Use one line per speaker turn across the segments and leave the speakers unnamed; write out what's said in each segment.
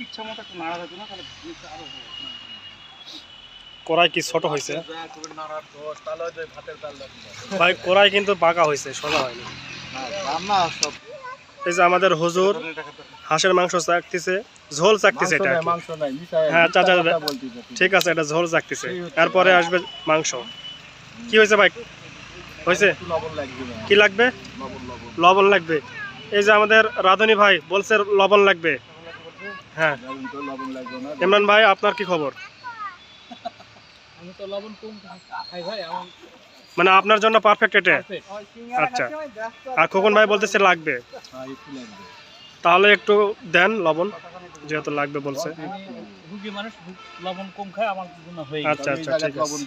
ইচ্ছা মতো একটু নাড়া যেত না তাহলে
কড়াই কি ছোট হয়েছে ভাই? কড়াই কিন্তু বাঁকা হয়েছে, সোজা হয়নি। এই যে আমাদের হুজুর হাঁসের মাংস চাকতেছে, ঝোল চাকতেছে এটা। হ্যাঁ চাচা, ঠিক আছে, এটা ঝোল চাকতেছে, তারপরে আসবে মাংস। কি হয়েছে ভাই? হয়েছে? কি লাগবে? লবণ লাগবে। এই যে আমাদের রাধুনী ভাই বলছে লবণ লাগবে। হ্যাঁ ইমরান ভাই, আপনার কি খবর? মানে আপনার জন্য পারফেক্ট এটা? আচ্ছা। আর খোকন ভাই বলতেছে লাগবে, তাহলে একটু দেন লবণ, যেহেতু লাগবে বলছে। আচ্ছা আচ্ছা, ঠিক আছে।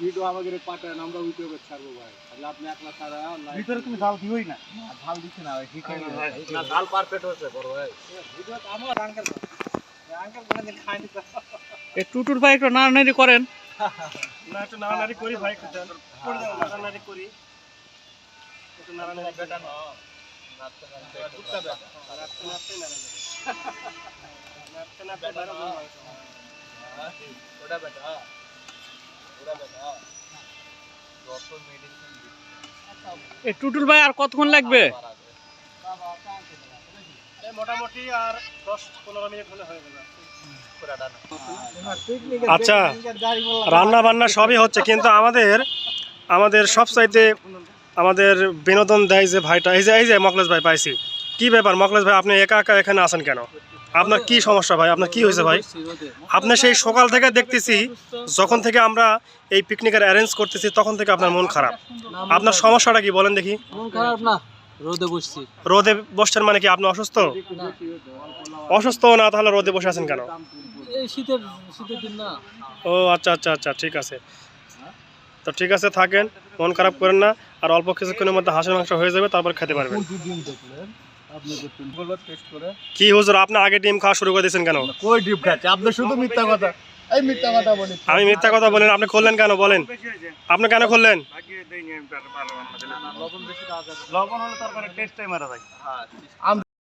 ভিডিও আমাদের পাঠান, আমরা ইউটিউবে ছাড়বো ভাই। তাহলে আপনি একলা ছাড়া ভিতরে তুমি ঝাল দিওই না। ঝাল দিছ না ভাই, ঠিক আছে না, ঝাল পারফেক্ট হচ্ছে বড় ভাই। ভিডিও তো আমার আঙ্কেল কোনদিন খায়নি তো। এই টুটুর ভাই একটু নাড়ানাড়ি করেন
না, একটু নাড়ানাড়ি করি ভাই, একটু দেন। নাড়ানাড়ি করি, একটু নাড়ানাড়ি বেটা না, নাড়তে নাড়তে টুকটা বেটা, নাড়তে নাড়তে নাড়তে নাড়তে বেটা না, ওটা বেটা, ওটা বেটা।
এই টুটুর ভাই আর কতক্ষণ লাগবে?
মোটামুটি আর 10-15 মিনিট হলে হয়ে যাবে। আচ্ছা, রান্না বান্না সবই হচ্ছে, কিন্তু আমাদের সবচাইতে আমাদের বিনোদন দেয় যে ভাইটা, এই যে মকলেশ ভাই পাইছি। কি ব্যাপার মকলেশ ভাই, আপনি একা একা এখানে আছেন কেন? আপনার কি সমস্যা ভাই? আপনার কি হয়েছে ভাই? আপনি সেই সকাল থেকে দেখতেছি, যখন থেকে আমরা এই পিকনিকের অ্যারেঞ্জ করতেছি তখন থেকে আপনার মন খারাপ। আপনার সমস্যাটা কি বলেন দেখি?
মন খারাপ না, রোদে বসছি।
রোদে বসছেন মানে কি আপনি অসুস্থ? অসুস্থ না, তাহলে রোদে বসে আছেন কেন?
এই শীতের দিন না।
ও আচ্ছা আচ্ছা আচ্ছা, ঠিক আছে। তো ঠিক আছে, থাকেন, মন খারাপ করেন না। আর অল্প কিছুক্ষণের মধ্যে হাঁসের মাংস হয়ে যাবে, তারপর খেতে পারবেন। কি হুজুর, আপনি আগে ডিম খাওয়া শুরু করে দিয়েছেন কেন?
কই ডিম খাচ্ছে? আপনি শুধু মিথ্যা কথা, এই মিথ্যা কথা বলেন।
আমি মিথ্যা কথা বলেন, আপনি খুললেন কেন বলেন? আপনি কেন খুললেন?
আম